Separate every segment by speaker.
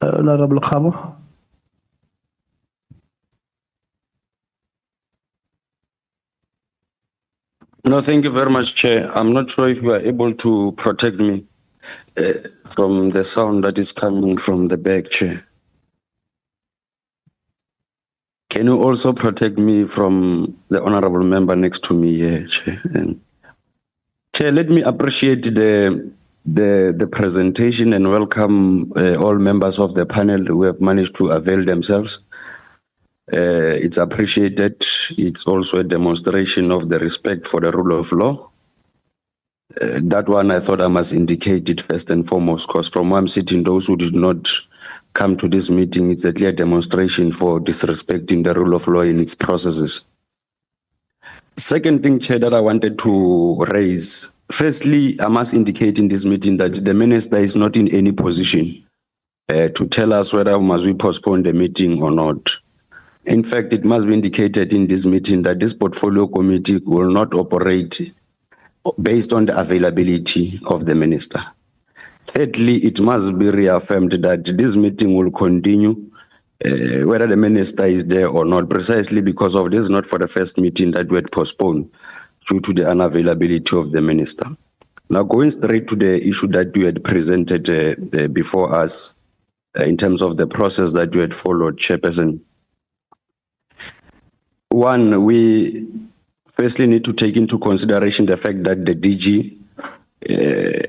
Speaker 1: Honorable Khabo.
Speaker 2: No, thank you very much, Chair. I'm not sure if you are able to protect me from the sound that is coming from the back, Chair. Can you also protect me from the honorable member next to me here, Chair? And Chair, let me appreciate the presentation and welcome all members of the panel who have managed to avail themselves. It's appreciated. It's also a demonstration of the respect for the rule of law. That one I thought I must indicate it first and foremost, because from where I'm sitting, those who did not come to this meeting, it's a clear demonstration for disrespecting the rule of law in its processes. Second thing, Chair, that I wanted to raise. Firstly, I must indicate in this meeting that the minister is not in any position to tell us whether must we postpone the meeting or not. In fact, it must be indicated in this meeting that this portfolio committee will not operate based on the availability of the minister. Thirdly, it must be reaffirmed that this meeting will continue whether the minister is there or not, precisely because of this, not for the first meeting that we had postponed due to the unavailability of the minister. Now, going straight to the issue that you had presented before us in terms of the process that you had followed, Chairperson. One, we firstly need to take into consideration the fact that the DG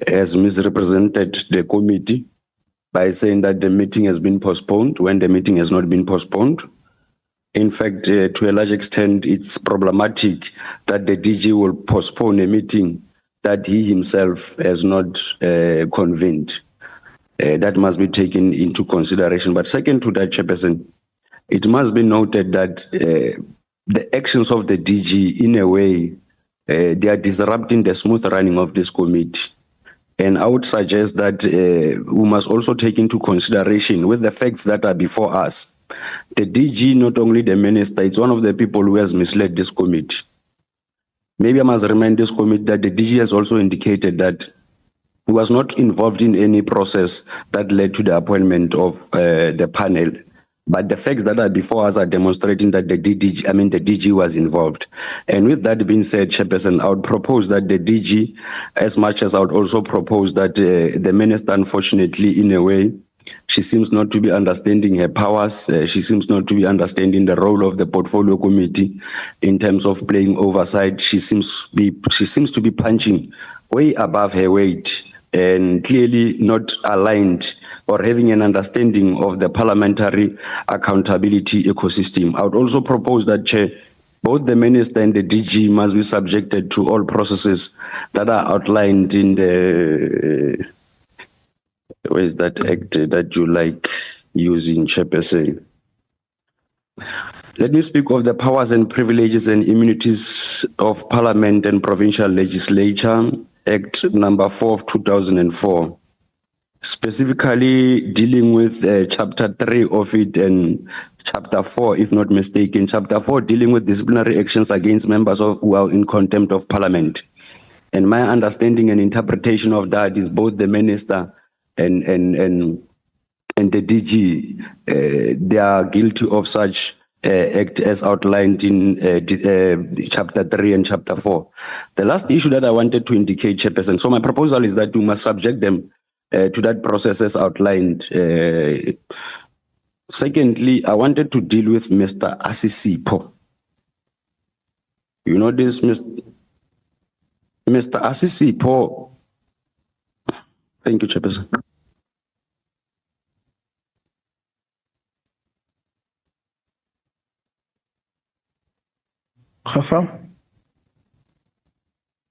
Speaker 2: has misrepresented the committee by saying that the meeting has been postponed when the meeting has not been postponed. In fact, to a large extent, it's problematic that the DG will postpone a meeting that he himself has not convened. That must be taken into consideration. But second to that, Chairperson, it must be noted that the actions of the DG, in a way, they are disrupting the smooth running of this committee. And I would suggest that we must also take into consideration with the facts that are before us. The DG, not only the minister, it's one of the people who has misled this committee. Maybe I must remind this committee that the DG has also indicated that he was not involved in any process that led to the appointment of the panel. But the facts that are before us are demonstrating that the DG was involved. And with that being said, Chairperson, I would propose that the DG, as much as I would also propose that the minister, unfortunately, in a way, she seems not to be understanding her powers. She seems not to be understanding the role of the portfolio committee in terms of playing oversight. She seems to be punching way above her weight and clearly not aligned or having an understanding of the parliamentary accountability ecosystem. I would also propose that, Chair, both the minister and the DG must be subjected to all processes that are outlined in the, where is that act that you like using, Chairperson? Let me speak of the powers and privileges and immunities of Parliament and Provincial Legislature, Act number 4 of 2004. Specifically dealing with chapter 3 of it and chapter 4, if not mistaken. Chapter 4 dealing with disciplinary actions against members of who are in contempt of parliament. And my understanding and interpretation of that is both the minister and the DG, they are guilty of such act as outlined in chapter 3 and chapter 4. The last issue that I wanted to indicate, Chairperson, so my proposal is that we must subject them to that process as outlined. Secondly, I wanted to deal with Mr. Asisipo. You know this, Mr. Asisipo. Thank you, Chairperson.
Speaker 1: Khakhau.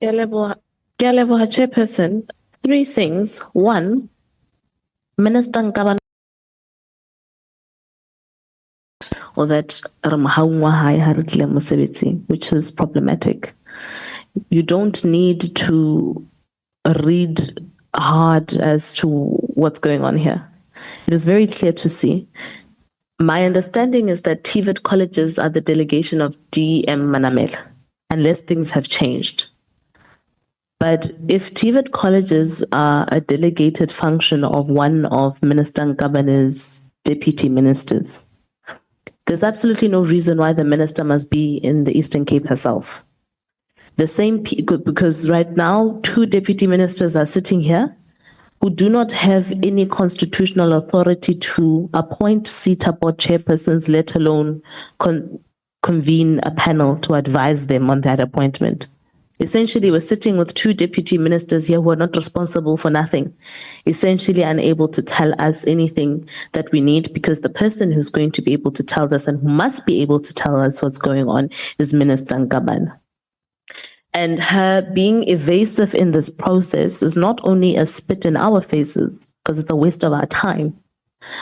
Speaker 3: Karabo Chairperson, 3 things. 1, Minister Nkabana, or that which is problematic. You don't need to read hard as to what's going on here. It is very clear to see. My understanding is that TVET colleges are the delegation of DM Manamela, unless things have changed. But if TVET colleges are a delegated function of one of Minister Nkabane's deputy ministers, there's absolutely no reason why the minister must be in the Eastern Cape herself. The same, because right now, 2 deputy ministers are sitting here who do not have any constitutional authority to appoint CETA board chairpersons, let alone convene a panel to advise them on that appointment. Essentially, we're sitting with 2 deputy ministers here who are not responsible for nothing, essentially unable to tell us anything that we need, because the person who's going to be able to tell us and who must be able to tell us what's going on is Minister Nkabane. And her being evasive in this process is not only a spit in our faces, because it's a waste of our time,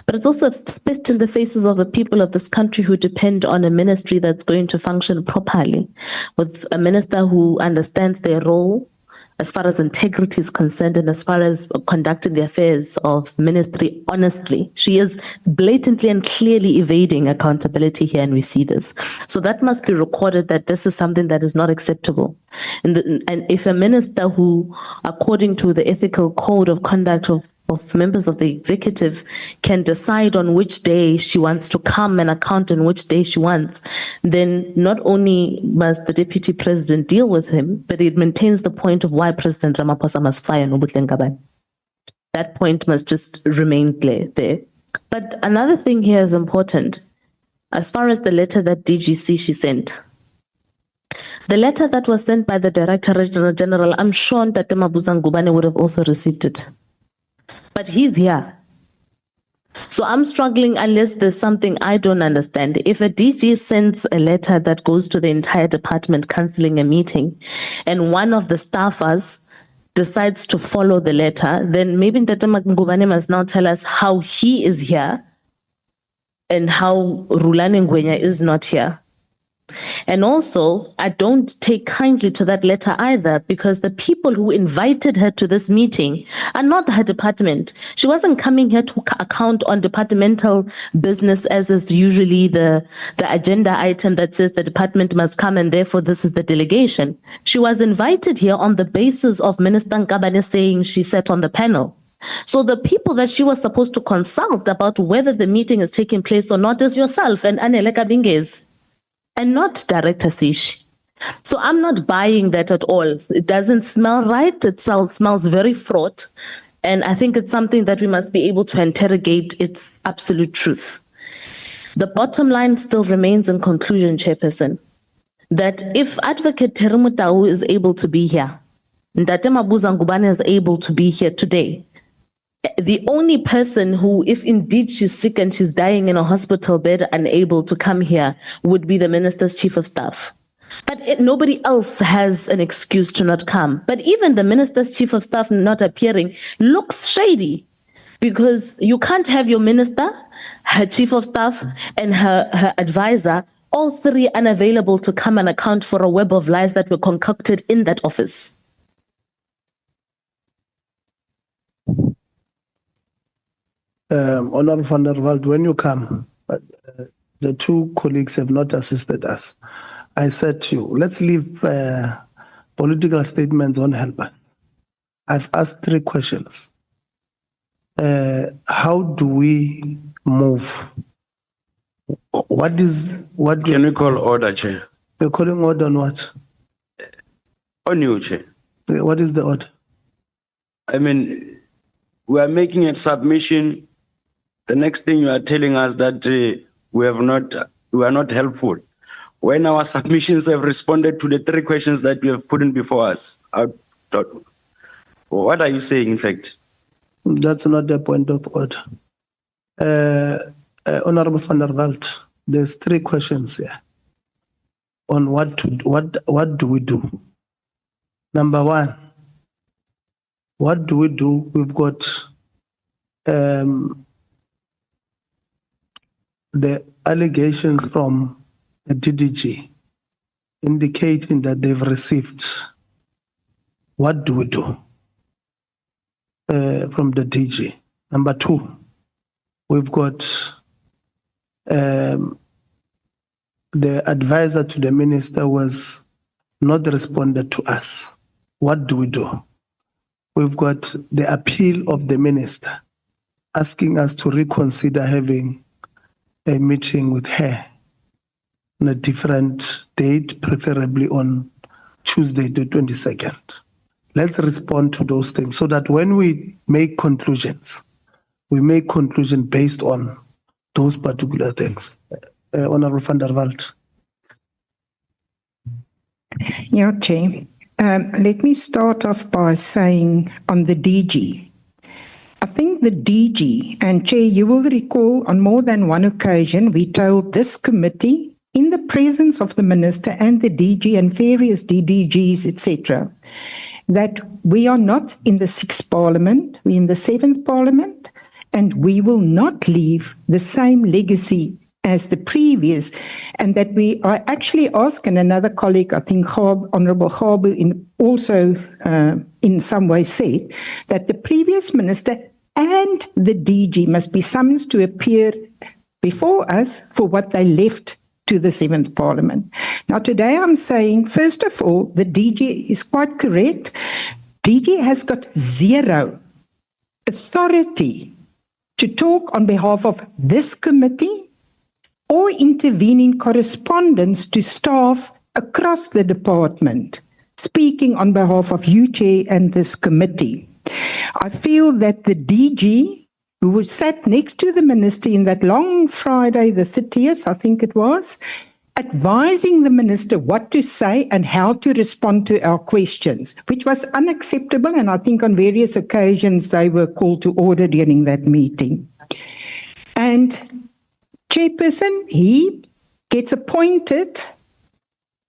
Speaker 3: but it's also a spit in the faces of the people of this country who depend on a ministry that's going to function properly, with a minister who understands their role as far as integrity is concerned and as far as conducting the affairs of ministry honestly. She is blatantly and clearly evading accountability here, and we see this. So that must be recorded, that this is something that is not acceptable. And if a minister who, according to the ethical code of conduct of members of the executive, can decide on which day she wants to come and account on which day she wants, then not only must the deputy president deal with him, but it maintains the point of why President Ramaphosa must fire Nobuhle Nkabane. That point must just remain clear there. But another thing here is important. As far as the letter that DGC she sent, the letter that was sent by the Director General, I'm sure that Mabuza Ngubane would have also received it. But he's here. So I'm struggling unless there's something I don't understand. If a DG sends a letter that goes to the entire department cancelling a meeting, and one of the staffers decides to follow the letter, then maybe Ntate Ngubane must now tell us how he is here and how Rulani Ngwenya is not here. And also, I don't take kindly to that letter either, because the people who invited her to this meeting are not her department. She wasn't coming here to account on departmental business, as is usually the agenda item that says the department must come and therefore this is the delegation. She was invited here on the basis of Minister Nkabane saying she sat on the panel. So the people that she was supposed to consult about whether the meeting is taking place or not is yourself and Anele Kabingez, and not Director Sish. So I'm not buying that at all. It doesn't smell right. It smells very fraught. And I think it's something that we must be able to interrogate its absolute truth. The bottom line still remains, in conclusion, Chairperson, that if Advocate Terumutau is able to be here, Ntate Mabuza Ngubane is able to be here today, the only person who, if indeed she's sick and she's dying in a hospital bed, unable to come here, would be the minister's chief of staff. But nobody else has an excuse to not come. But even the minister's chief of staff not appearing looks shady, because you can't have your minister, her chief of staff, and her advisor, all 3 unavailable to come and account for a web of lies that were concocted in that office.
Speaker 1: Honorable van der Walt, when you come, the 2 colleagues have not assisted us. I said to you, let's leave political statements on help us. I've asked 3 questions. How do we move?
Speaker 2: Can we call order, Chair?
Speaker 1: You're calling order on what?
Speaker 2: On you, Chair.
Speaker 1: What is the order?
Speaker 2: I mean, we are making a submission. The next thing you are telling us that we are not helpful. When our submissions have responded to the 3 questions that you have put in before us, what are you saying, in fact?
Speaker 1: That's not the point of order. Honorable van der Walt, there's 3 questions here on what do we do. Number 1, what do we do? We've got the allegations from the DDG indicating that they've received. What do we do from the DG? Number 2, we've got the advisor to the minister was not responded to us. what do we do? We've got the appeal of the minister asking us to reconsider having a meeting with her on a different date, preferably on Tuesday, the 22nd. Let's respond to those things so that when we make conclusions, we make conclusions based on those particular things. Honorable van der Walt.
Speaker 4: Yeah, Chair. Let me start off by saying on the DG. I think the DG, and Chair, you will recall on more than one occasion, we told this committee in the presence of the Minister and the DG and various DDGs, etc., that we are not in the 6th Parliament, we're in the 7th Parliament, and we will not leave the same legacy as the previous, and that I actually asked, and another colleague, I think Honourable Karabo also in some way said, that the previous minister and the DG must be summoned to appear before us for what they left to the 7th Parliament. Now today I'm saying, first of all, the DG is quite correct. DG has got zero authority to talk on behalf of this committee or intervene in correspondence to staff across the department, speaking on behalf of you, Chair, and this committee. I feel that the DG, who was sat next to the minister in that long Friday, the 30th, I think it was, advising the minister what to say and how to respond to our questions, which was unacceptable, and I think on various occasions they were called to order during that meeting. And Chairperson, he gets appointed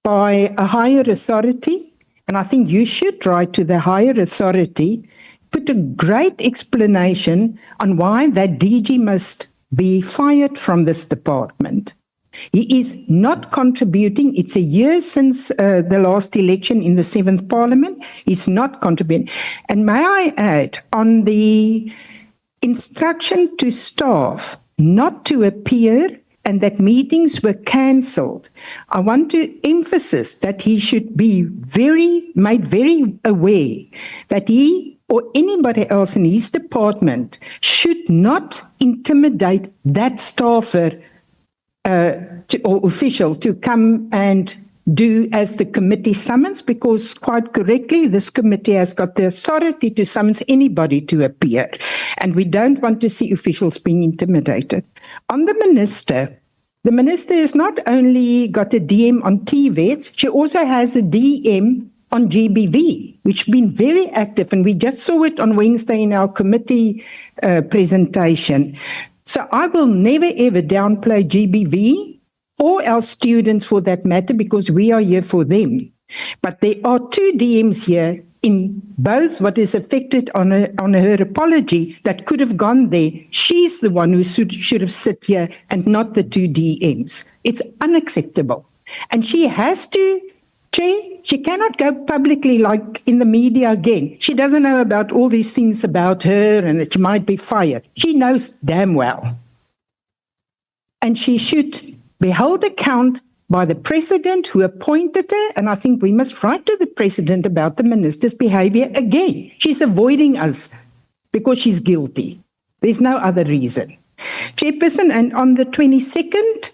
Speaker 4: by a higher authority, and I think you should write to the higher authority, put a great explanation on why that DG must be fired from this department. He is not contributing. It's a year since the last election in the 7th Parliament. He's not contributing. And may I add, on the instruction to staff not to appear and that meetings were cancelled, I want to emphasize that he should be made very aware that he or anybody else in his department should not intimidate that staffer or official to come and do as the committee summons, because quite correctly, this committee has got the authority to summons anybody to appear, and we don't want to see officials being intimidated. On the minister has not only got a DM on TVET, she also has a DM on GBV, which has been very active, and we just saw it on Wednesday in our committee presentation. So I will never ever downplay GBV or our students for that matter, because we are here for them. But there are 2 DMs here in both what is affected on her apology that could have gone there. She's the one who should have sit here and not the 2 DMs. It's unacceptable. And she has to, Chair, she cannot go publicly like in the media again. She doesn't know about all these things about her and that she might be fired. She knows damn well. And she should be held account by the president who appointed her, and I think we must write to the president about the minister's behavior again. She's avoiding us because she's guilty. There's no other reason. Chairperson, and on the 22nd,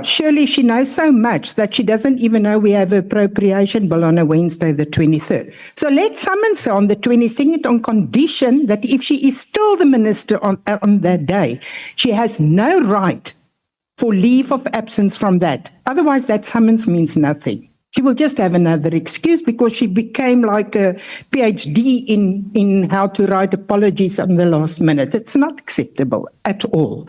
Speaker 4: surely she knows so much that she doesn't even know we have an appropriation bill on a Wednesday, the 23rd. So let's summons her on the 22nd on condition that if she is still the minister on that day, she has no right for leave of absence from that. Otherwise, that summons means nothing. She will just have another excuse because she became like a PhD in how to write apologies on the last minute. It's not acceptable at all.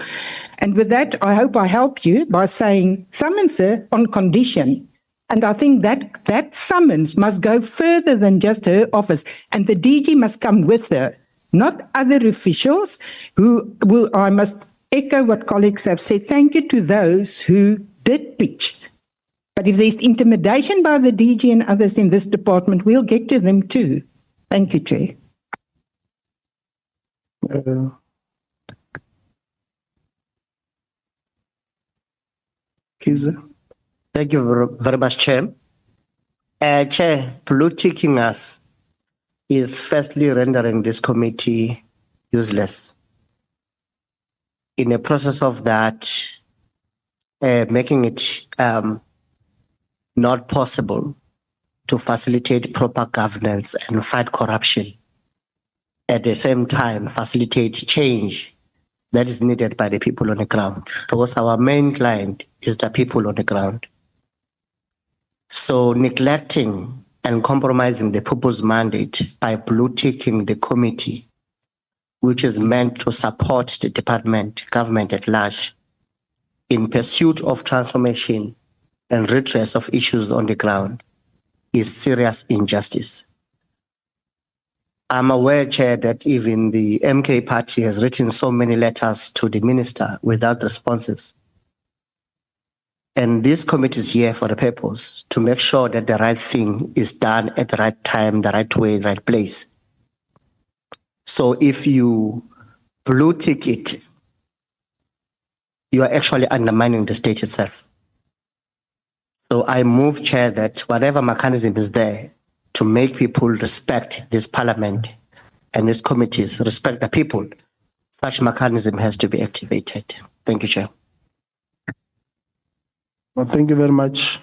Speaker 4: And with that, I hope I help you by saying summons her on condition. And I think that summons must go further than just her office. And the DG must come with her, not other officials who I must echo what colleagues have said. Thank you to those who did pitch. But if there's intimidation by the DG and others in this department, we'll get to them too. Thank you, Chair.
Speaker 1: Kiza.
Speaker 5: Thank you very much, Chair. Chair, blue ticking us is firstly rendering this committee useless. In the process of that, making it not possible to facilitate proper governance and fight corruption. At the same time, facilitate change that is needed by the people on the ground, because our main client is the people on the ground. So neglecting and compromising the people's mandate by blue ticking the committee, which is meant to support the department, government at large, in pursuit of transformation and redress of issues on the ground, is serious injustice. I'm aware, Chair, that even the MK party has written so many letters to the minister without responses. And this committee is here for the purpose to make sure that the right thing is done at the right time, the right way, right place. So if you blue tick it, you are actually undermining the state itself. So I move, Chair, that whatever mechanism is there to make people respect this parliament and its committees, respect the people, such mechanism has to be activated. Thank you, Chair.
Speaker 1: Well, thank you very much.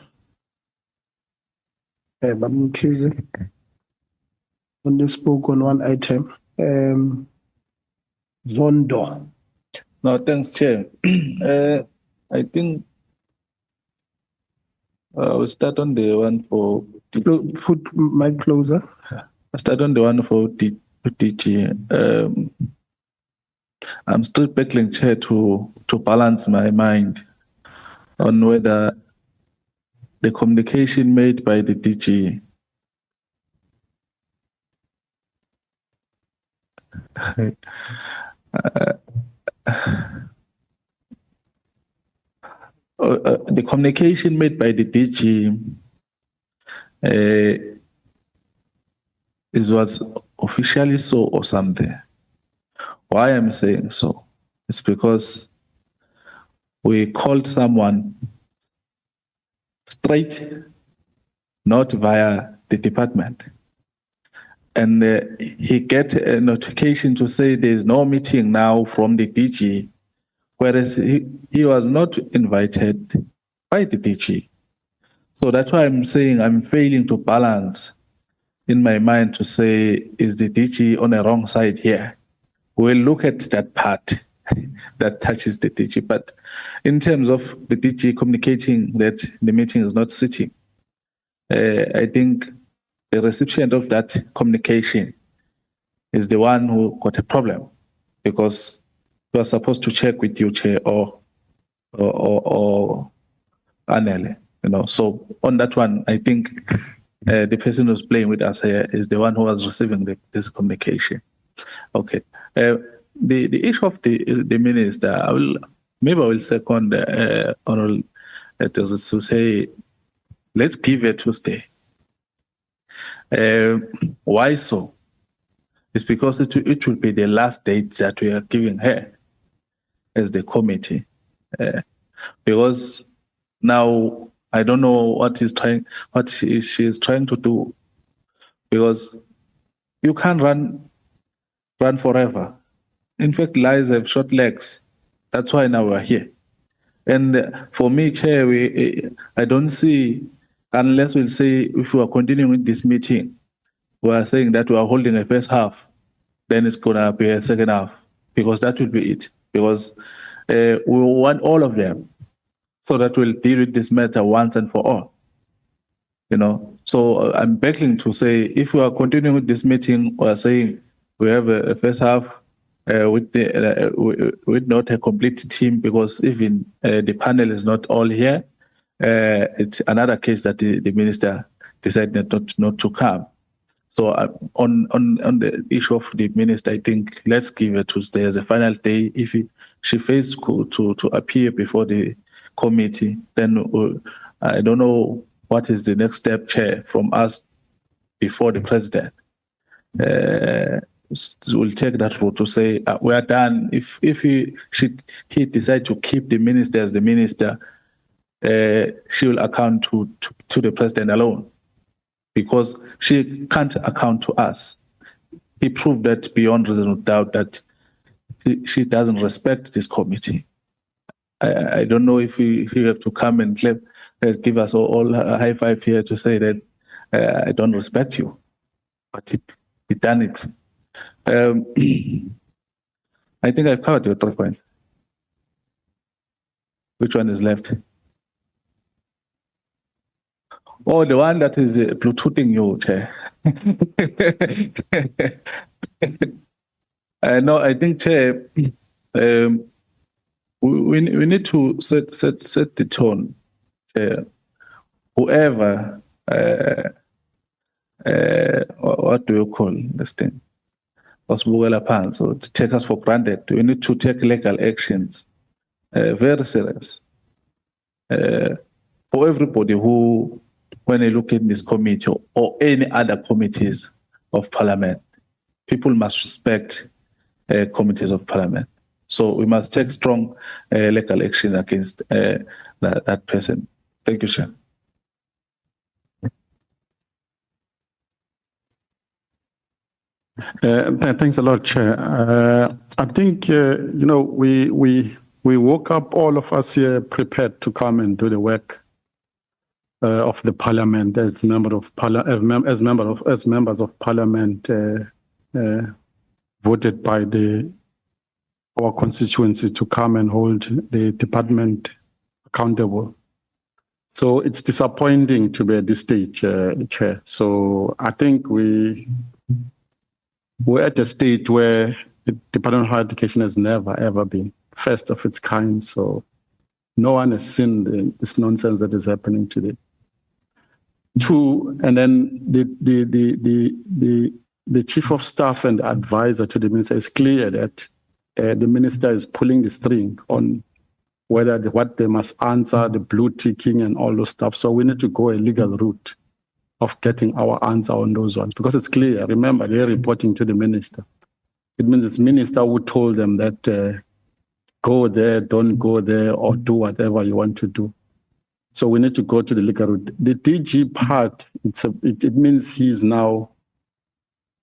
Speaker 1: Madam Kuzi, only spoke on one item. Zondo.
Speaker 6: No, thanks, Chair. I think we'll start on the one for
Speaker 1: Put mic closer.
Speaker 6: I start on the one for DG. I'm still battling, Chair, to balance my mind on whether the communication made by the DG the communication made by the DG was officially so or something. Why I'm saying so? It's because we called someone straight, not via the department. And he get a notification to say there's no meeting now from the DG, whereas he was not invited by the DG. So that's why I'm saying I'm failing to balance in my mind to say, is the DG on the wrong side here? We'll look at that part that touches the DG. But in terms of the DG communicating that the meeting is not sitting, I think the recipient of that communication is the one who got a problem, because we are supposed to check with you, Chair, or Anele, you know. So on that one, I think the person who's playing with us here is the one who was receiving this communication. Okay. The issue of the minister, I will second Honorable to say, let's give it Tuesday. Why so? It's because it will be the last date that we are giving her as the committee, because now I don't know what she is trying to do, because you can't run forever. In fact, lies have short legs. That's why now we're here. And for me, Chair, I don't see, unless we'll say if we are continuing with this meeting, we are saying that we are holding a first half, then it's going to be a second half, because that will be it. Because we want all of them, so that we'll deal with this matter once and for all. You know, so I'm begging to say, if we are continuing with this meeting, we are saying we have a first half with not a complete team, because even the panel is not all here. It's another case that the minister decided not to come. So on the issue of the minister, I think let's give it Tuesday as a final day. If she fails to appear before the committee, then I don't know what is the next step, Chair, from us before the president. We'll take that route to say we are done. If he decides to keep the minister as the minister, she will account to the president alone. because she can't account to us. He proved that beyond reasonable doubt that she doesn't respect this committee. I don't know if he have to come and give us all a high five here to say that I don't respect you, but he done it. I think I've covered your 3 points. Which one is left? Oh, the one that is Bluetoothing you, Chair. No, I think, Chair, we need to set the tone. Whoever, what do you call this thing? So to take us for granted, we need to take legal actions, very serious. For everybody who, when they look at this committee or any other committees of parliament, people must respect committees of parliament. So we must take strong legal action against that person. Thank you, Chair.
Speaker 7: Thanks a lot, Chair. I think we woke up, all of us here, prepared to come and do the work of the Parliament as members of Parliament voted by our constituency to come and hold the department accountable. So it's disappointing to be at this stage, Chair. So I think we're at a state where the Department of Higher Education has never, ever been first of its kind. So no one has seen this nonsense that is happening today. Two, and then the chief of staff and advisor to the minister is clear that the minister is pulling the string on whether what they must answer, the blue ticking and all those stuff. So we need to go a legal route of getting our answer on those ones, because it's clear. Remember, they're reporting to the minister. It means it's minister who told them that go there, don't go there, or do whatever you want to do. So we need to go to the legal route. The DG part, it means he's now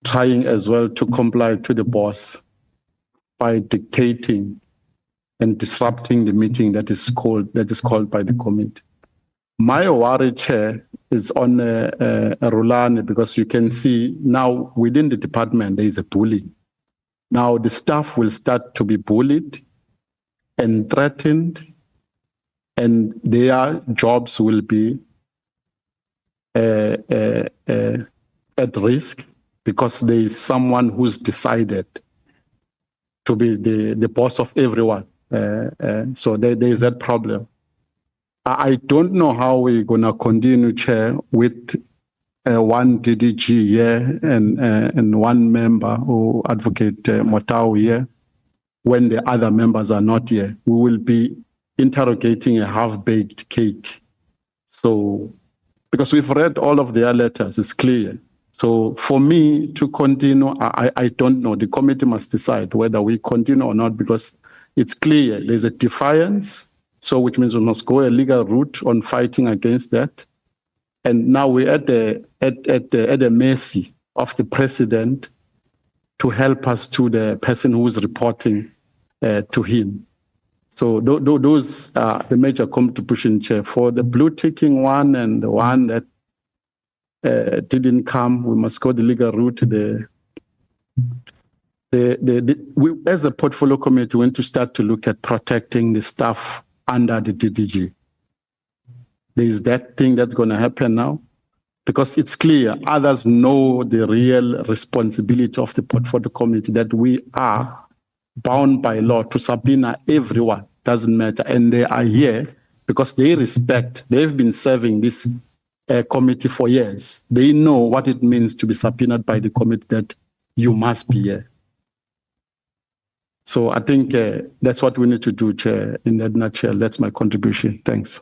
Speaker 7: trying as well to comply to the boss by dictating and disrupting the meeting that is called by the committee. My worry, Chair, is on Rulane, because you can see now within the department there is a bullying. Now the staff will start to be bullied and threatened, and their jobs will be at risk because there is someone who's decided to be the boss of everyone. So there is that problem. I don't know how we're going to continue, Chair, with one DDG here and one member who advocate Motau here when the other members are not here. We will be interrogating a half-baked cake. So, because we've read all of their letters, it's clear. So for me to continue, I don't know. The committee must decide whether we continue or not, because it's clear there's a defiance. So which means we must go a legal route on fighting against that. And now we're at the mercy of the president to help us to the person who is reporting to him. So those are the major contribution, Chair. For the blue ticking one and the one that didn't come, we must go the legal route. We, as a portfolio committee, we want to start to look at protecting the staff under the DDG. There is that thing that's going to happen now, because it's clear others know the real responsibility of the portfolio committee, that we are bound by law to subpoena everyone, doesn't matter. And they are here because they've been serving this committee for years. They know what it means to be subpoenaed by the committee, that you must be here. So I think that's what we need to do, Chair, in that nutshell. That's my contribution. Thanks.